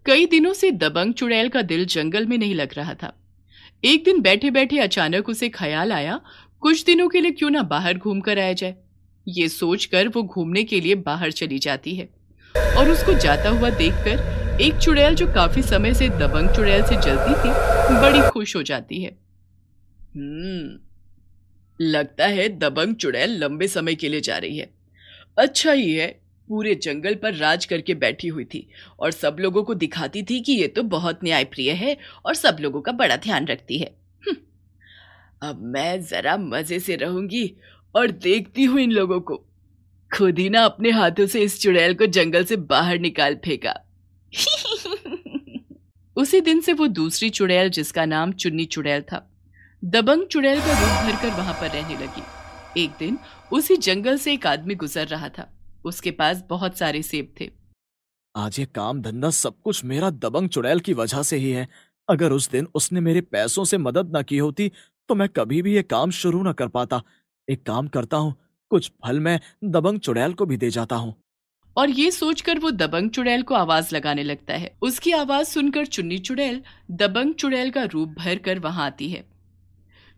कई दिनों से दबंग चुड़ैल का दिल जंगल में नहीं लग रहा था। एक दिन बैठे बैठे अचानक उसे ख्याल आया, कुछ दिनों के लिए क्यों ना बाहर घूम कर आया जाए। ये सोचकर वो घूमने के लिए बाहर चली जाती है और उसको जाता हुआ देखकर एक चुड़ैल जो काफी समय से दबंग चुड़ैल से जलती थी, बड़ी खुश हो जाती है। लगता है दबंग चुड़ैल लंबे समय के लिए जा रही है। अच्छा ही है, पूरे जंगल पर राज करके बैठी हुई थी और सब लोगों को दिखाती थी कि ये तो बहुत न्यायप्रिय है और सब लोगों का बड़ा ध्यान रखती है। अब मैं जरा मजे से रहूंगी और देखती हूँ इन लोगों को। खुद ही ना अपने हाथों से इस चुड़ैल को जंगल से बाहर निकाल फेंका। उसी दिन से वो दूसरी चुड़ैल, जिसका नाम चुन्नी चुड़ैल था, दबंग चुड़ैल का रूप भरकर वहां पर रहने लगी। एक दिन उसी जंगल से एक आदमी गुजर रहा था। उसके पास बहुत सारे सेब थे। आज ये काम धंधा सब कुछ मेरा दबंग चुड़ैल की वजह से ही है। अगर उस दिन उसने मेरे पैसों से मदद न की होती तो मैं कभी भी ये काम शुरू न कर पाता। एक काम करता हूँ, कुछ फल मैं दबंग चुड़ैल को भी दे जाता हूँ। और ये सोचकर वो दबंग चुड़ैल को आवाज लगाने लगता है। उसकी आवाज सुनकर चुन्नी चुड़ैल दबंग चुड़ैल का रूप भर कर वहां आती है।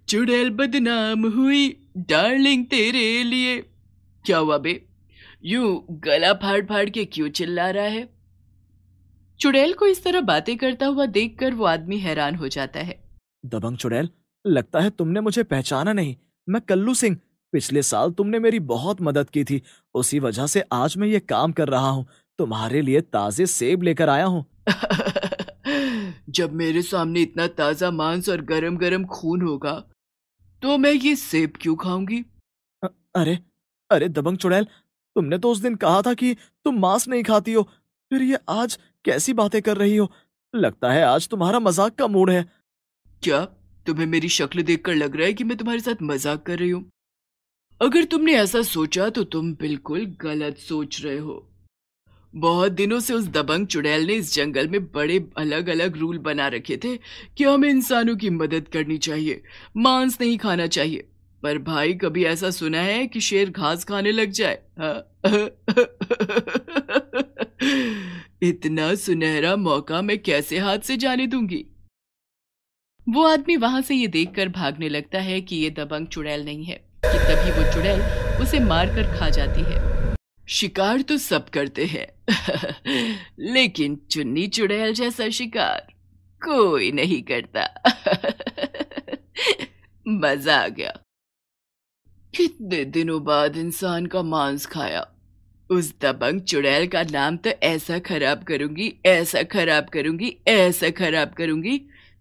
चुड़ैल बदनाम हुई डार्लिंग तेरे लिए। क्या हुआ बे, यूं गला फाड़ फाड़ के क्यों चिल्ला रहा है? चुड़ैल को इस तरह बातें करता हुआ देखकर वो आदमी हैरान हो जाता है। दबंग चुड़ैल, लगता है तुमने मुझे पहचाना नहीं। मैं कल्लू सिंह। पिछले साल तुमने मेरी बहुत मदद की थी, उसी वजह से आज मैं ये काम कर रहा हूँ। तुम्हारे लिए ताजे सेब लेकर आया हूँ। जब मेरे सामने इतना ताजा मांस और गरम गरम खून होगा तो मैं ये सेब क्यों खाऊंगी? अरे अरे दबंग चुड़ैल, तुमने तो उस दिन कहा था कि तुम मांस नहीं खाती हो, फिर ये आज कैसी बातें कर रही हो? लगता है आज तुम्हारा मजाक का मूड है। क्या तुम्हें मेरी शक्ल देखकर लग रहा है कि मैं तुम्हारे साथ मजाक कर रही हूँ? अगर तुमने ऐसा सोचा तो तुम बिल्कुल गलत सोच रहे हो। बहुत दिनों से उस दबंग चुड़ैल ने इस जंगल में बड़े अलग अलग रूल बना रखे थे कि हमें इंसानों की मदद करनी चाहिए, मांस नहीं खाना चाहिए। पर भाई, कभी ऐसा सुना है कि शेर घास खाने लग जाए? इतना सुनहरा मौका मैं कैसे हाथ से जाने दूंगी? वो आदमी वहां से ये देखकर भागने लगता है कि ये दबंग चुड़ैल नहीं है, कि तभी वो चुड़ैल उसे मारकर खा जाती है। शिकार तो सब करते हैं, लेकिन चुन्नी चुड़ैल जैसा शिकार कोई नहीं करता। मजा आ गया। कितने दिनों बाद इंसान का मांस खाया। उस दबंग चुड़ैल का नाम तो ऐसा खराब करूंगी, ऐसा खराब करूंगी, ऐसा खराब करूंगी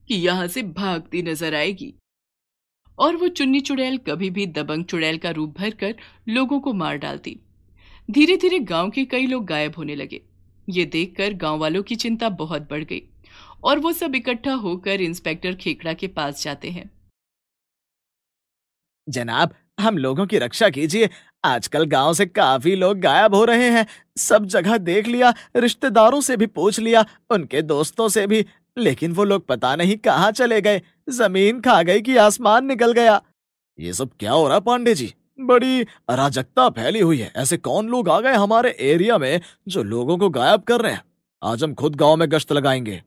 कि यहां से भागती नजर आएगी। और वो चुन्नी चुड़ैल कभी भी दबंग चुड़ैल का रूप भरकर लोगों को मार डालती। धीरे धीरे गांव के कई लोग गायब होने लगे। ये देखकर गांव वालों की चिंता बहुत बढ़ गई और वो सब इकट्ठा होकर इंस्पेक्टर खेकड़ा के पास जाते हैं। जनाब, हम लोगों की रक्षा कीजिए। आजकल गांव से काफी लोग गायब हो रहे हैं। सब जगह देख लिया, रिश्तेदारों से भी पूछ लिया, उनके दोस्तों से भी, लेकिन वो लोग पता नहीं कहाँ चले गए। जमीन खा गई कि आसमान निकल गया। ये सब क्या हो रहा है पांडे जी? बड़ी अराजकता फैली हुई है। ऐसे कौन लोग आ गए हमारे एरिया में जो लोगों को गायब कर रहे हैं? आज हम खुद गांव में गश्त लगाएंगे।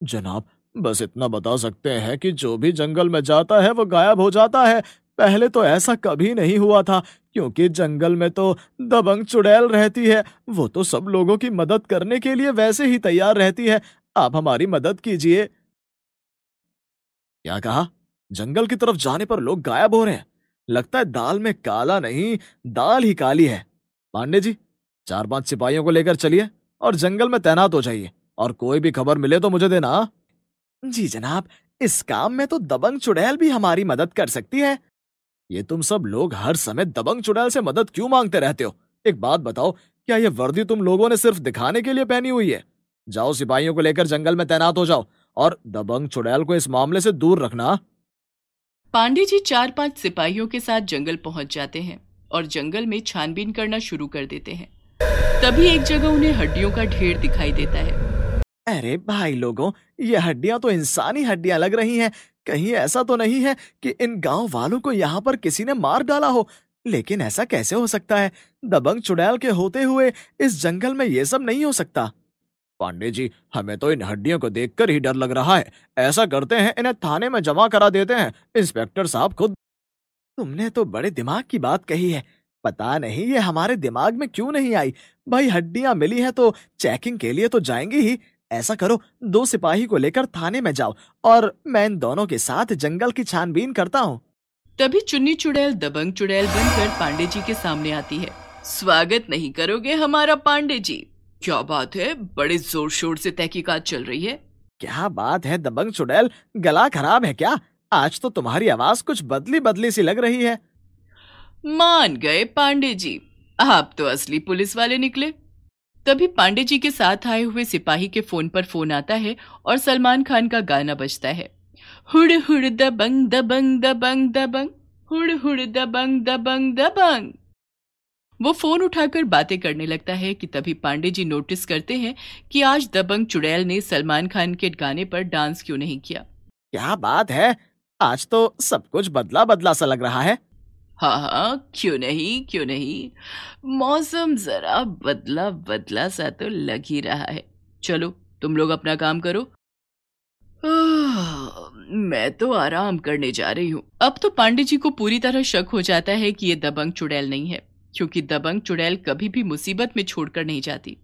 जनाब, बस इतना बता सकते हैं कि जो भी जंगल में जाता है वो गायब हो जाता है। पहले तो ऐसा कभी नहीं हुआ था, क्योंकि जंगल में तो दबंग चुड़ैल रहती है। वो तो सब लोगों की मदद करने के लिए वैसे ही तैयार रहती है। आप हमारी मदद कीजिए। क्या कहा? जंगल की तरफ जाने पर लोग गायब हो रहे हैं। लगता है दाल में काला नहीं, दाल ही काली है। पांडे जी, 4-5 सिपाहियों को लेकर चलिए और जंगल में तैनात हो जाइए, और कोई भी खबर मिले तो मुझे देना। जी जनाब, इस काम में तो दबंग चुड़ैल भी हमारी मदद कर सकती है। ये तुम सब लोग हर समय दबंग चुड़ैल से मदद क्यों मांगते रहते हो? एक बात बताओ, क्या ये वर्दी तुम लोगों ने सिर्फ दिखाने के लिए पहनी हुई है? जाओ, सिपाहियों को लेकर जंगल में तैनात हो जाओ और दबंग चुड़ैल को इस मामले से दूर रखना। पांडे जी 4-5 सिपाहियों के साथ जंगल पहुंच जाते हैं और जंगल में छानबीन करना शुरू कर देते हैं। तभी एक जगह उन्हें हड्डियों का ढेर दिखाई देता है। अरे भाई लोगों, ये हड्डियां तो इंसानी हड्डियां लग रही हैं। कहीं ऐसा तो नहीं है कि इन गांव वालों को यहाँ पर किसी ने मार डाला हो? लेकिन ऐसा कैसे हो सकता है? दबंग चुड़ैल के होते हुए इस जंगल में ये सब नहीं हो सकता। पांडे जी, हमें तो इन हड्डियों को देखकर ही डर लग रहा है। ऐसा करते हैं, इन्हें थाने में जमा करा देते हैं। इंस्पेक्टर साहब खुद। तुमने तो बड़े दिमाग की बात कही है। पता नहीं ये हमारे दिमाग में क्यों नहीं आई। भाई हड्डियां मिली हैं तो चेकिंग के लिए तो जाएंगी ही। ऐसा करो, 2 सिपाही को लेकर थाने में जाओ और मैं इन दोनों के साथ जंगल की छानबीन करता हूँ। तभी चुन्नी चुड़ैल दबंग चुड़ैल बनकर पांडे जी के सामने आती है। स्वागत नहीं करोगे हमारा पांडे जी? क्या बात है, बड़े जोर शोर से तहकीकात चल रही है। क्या बात है दबंग चुड़ैल, गला खराब है क्या? आज तो तुम्हारी आवाज कुछ बदली बदली सी लग रही है। मान गए पांडे जी, आप तो असली पुलिस वाले निकले। तभी पांडे जी के साथ आए हुए सिपाही के फोन पर फोन आता है और सलमान खान का गाना बजता है। हुड़ हुड़ दबंग दबंग दबंग दबंग, हुड़ हुड़ दबंग दबंग दबंग। वो फोन उठाकर बातें करने लगता है कि तभी पांडे जी नोटिस करते हैं कि आज दबंग चुड़ैल ने सलमान खान के गाने पर डांस क्यों नहीं किया। क्या बात है, आज तो सब कुछ बदला बदला सा लग रहा है। हाँ, क्यों नहीं क्यों नहीं। मौसम जरा बदला बदला सा तो लग ही रहा है। चलो तुम लोग अपना काम करो। मैं तो आराम करने जा रही हूँ। अब तो पांडे जी को पूरी तरह शक हो जाता है कि ये दबंग चुड़ैल नहीं है, क्योंकि दबंग चुड़ैल कभी भी मुसीबत में छोड़कर नहीं जाती।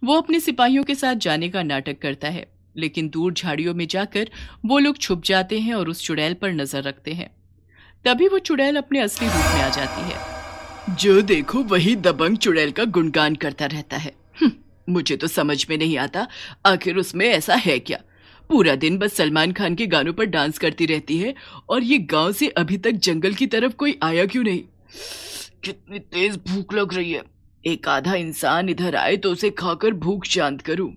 वो अपने सिपाहियों के साथ जाने का नाटक करता है, लेकिन दूर झाड़ियों में जाकर वो लोग छुप जाते हैं और उस चुड़ैल पर नजर रखते हैं। तभी वो चुड़ैल अपने असली रूप में आ जाती है। जो देखो वही दबंग चुड़ैल का गुणगान करता रहता है। मुझे तो समझ में नहीं आता, आखिर उसमें ऐसा है क्या? पूरा दिन बस सलमान खान के गानों पर डांस करती रहती है, और ये गांव से अभी तक जंगल की तरफ कोई आया क्यों नहीं? कितनी तेज भूख लग रही है। एक आधा इंसान इधर आए तो उसे खाकर भूख शांत करूं।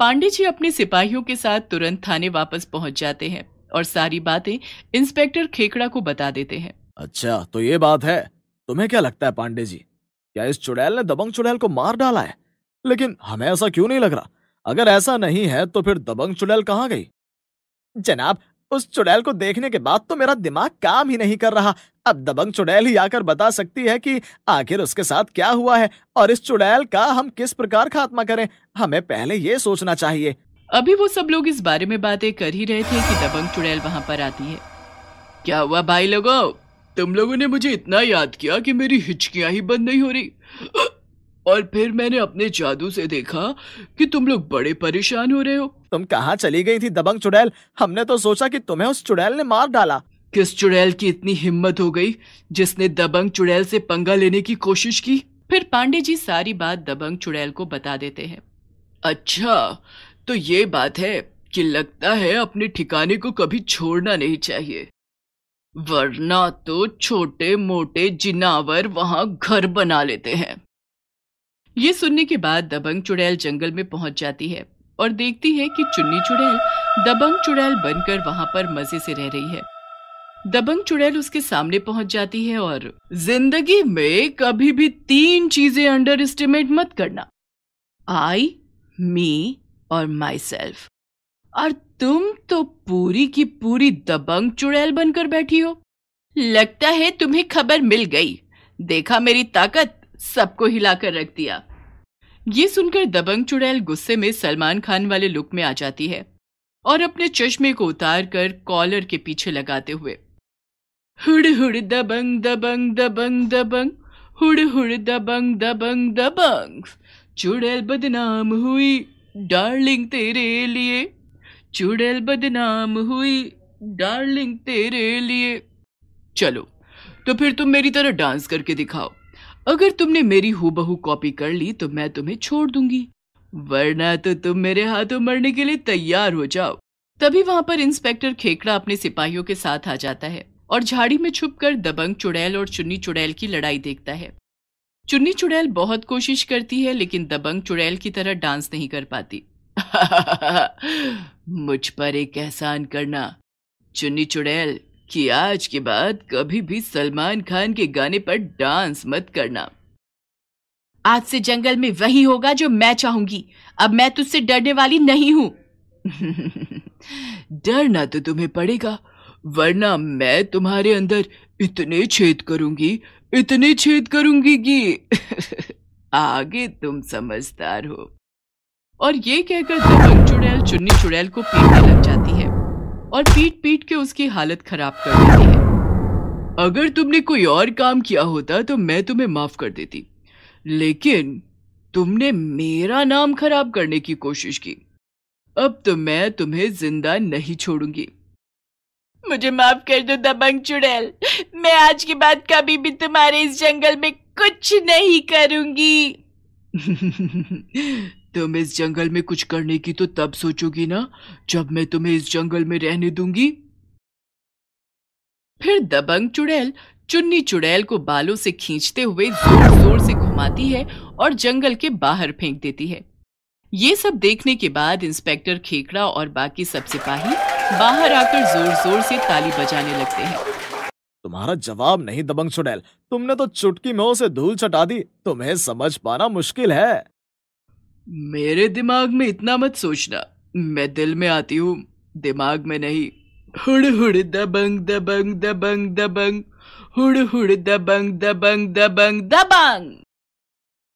पांडे जी अपने सिपाहियों के साथ तुरंत थाने वापस पहुंच जाते हैं और सारी बातें इंस्पेक्टर खेकड़ा को बता देते हैं। अच्छा, तो ये बात है। तुम्हें क्या लगता है पांडे जी, क्या इस चुड़ैल ने दबंग चुड़ैल को मार डाला है? लेकिन हमें ऐसा क्यों नहीं लग रहा। अगर ऐसा नहीं है तो फिर दबंग चुड़ैल कहाँ गई? जनाब, उस चुड़ैल को देखने के बाद तो मेरा दिमाग काम ही नहीं कर रहा। अब दबंग चुड़ैल ही आकर बता सकती है कि आखिर उसके साथ क्या हुआ है और इस चुड़ैल का हम किस प्रकार खात्मा करें। हमें पहले ये सोचना चाहिए। अभी वो सब लोग इस बारे में बातें कर ही रहे थे कि दबंग चुड़ैल वहां पर आती है। क्या हुआ भाई लोगों, तुम लोगों ने मुझे इतना याद किया कि मेरी हिचकियां ही बंद नहीं हो रही। और फिर मैंने अपने जादू से देखा कि तुम लोग बड़े परेशान हो रहे हो। तुम कहाँ चली गई थी दबंग चुड़ैल? हमने तो सोचा कि तुम्हें उस चुड़ैल ने मार डाला। किस चुड़ैल की इतनी हिम्मत हो गई जिसने दबंग चुड़ैल से पंगा लेने की कोशिश की? फिर पांडे जी सारी बात दबंग चुड़ैल को बता देते हैं। अच्छा, तो ये बात है कि लगता है अपने ठिकाने को कभी छोड़ना नहीं चाहिए, वरना तो छोटे मोटे जिनावर वहां घर बना लेते हैं। ये सुनने के बाद दबंग चुड़ैल जंगल में पहुंच जाती है और देखती है कि चुन्नी चुड़ैल दबंग चुड़ैल बनकर वहां पर मजे से रह रही है। दबंग चुड़ैल उसके सामने पहुंच जाती है और जिंदगी में कभी भी 3 चीजें अंडर एस्टिमेट मत करना, आई, मी और माई सेल्फ। और तुम तो पूरी की पूरी दबंग चुड़ैल बनकर बैठी हो। लगता है तुम्हें खबर मिल गई। देखा मेरी ताकत, सबको हिलाकर रख दिया। ये सुनकर दबंग चुड़ैल गुस्से में सलमान खान वाले लुक में आ जाती है और अपने चश्मे को उतार कर कॉलर के पीछे लगाते हुए हुड़ हुड़ दबंग दबंग दबंग दबंग, हुड़ हुड़ दबंग दबंग दबंग, चुड़ैल बदनाम हुई डार्लिंग तेरे लिए, चुड़ैल बदनाम हुई डार्लिंग तेरे लिए। चलो तो फिर तुम मेरी तरह डांस करके दिखाओ। अगर तुमने मेरी हूबहू कॉपी कर ली तो मैं तुम्हें छोड़ दूंगी, वरना तो तुम मेरे हाथों मरने के लिए तैयार हो जाओ। तभी वहां पर इंस्पेक्टर खेकड़ा अपने सिपाहियों के साथ आ जाता है और झाड़ी में छुपकर दबंग चुड़ैल और चुन्नी चुड़ैल की लड़ाई देखता है। चुन्नी चुड़ैल बहुत कोशिश करती है लेकिन दबंग चुड़ैल की तरह डांस नहीं कर पाती। मुझ पर एक एहसान करना चुन्नी चुड़ैल, कि आज के बाद कभी भी सलमान खान के गाने पर डांस मत करना। आज से जंगल में वही होगा जो मैं चाहूंगी। अब मैं तुझसे डरने वाली नहीं हूं। डरना तो तुम्हें पड़ेगा, वरना मैं तुम्हारे अंदर इतने छेद करूंगी कि आगे तुम समझदार हो। और ये कहकर दबंग चुड़ैल चुन्नी चुड़ैल को पीटने लग जाती है और पीट पीट के उसकी हालत खराब कर देती है। अगर तुमने कोई और काम किया होता तो मैं तुम्हें माफ कर देती, लेकिन तुमने मेरा नाम खराब करने की कोशिश की। अब तो मैं तुम्हें जिंदा नहीं छोड़ूंगी। मुझे माफ कर दो दबंग चुड़ैल, मैं आज के बाद कभी भी तुम्हारे इस जंगल में कुछ नहीं करूंगी। तुम इस जंगल में कुछ करने की तो तब सोचोगी ना जब मैं तुम्हें इस जंगल में रहने दूंगी। फिर दबंग चुड़ैल चुन्नी चुड़ैल को बालों से खींचते हुए जोर जोर से घुमाती है और जंगल के बाहर फेंक देती है। ये सब देखने के बाद इंस्पेक्टर खेकड़ा और बाकी सब सिपाही बाहर आकर जोर जोर से ताली बजाने लगते हैं। तुम्हारा जवाब नहीं दबंग चुड़ैल, तुमने तो चुटकी में उसे धूल चटा दी, तुम्हें समझ पाना मुश्किल है। मेरे दिमाग में इतना मत सोचना, मैं दिल में आती हूँ, दिमाग में नहीं। हुड़ हुड़ दबंग दबंग दबंग दबंग, हुड़ हुड़ दबंग दबंग दबंग दबंग।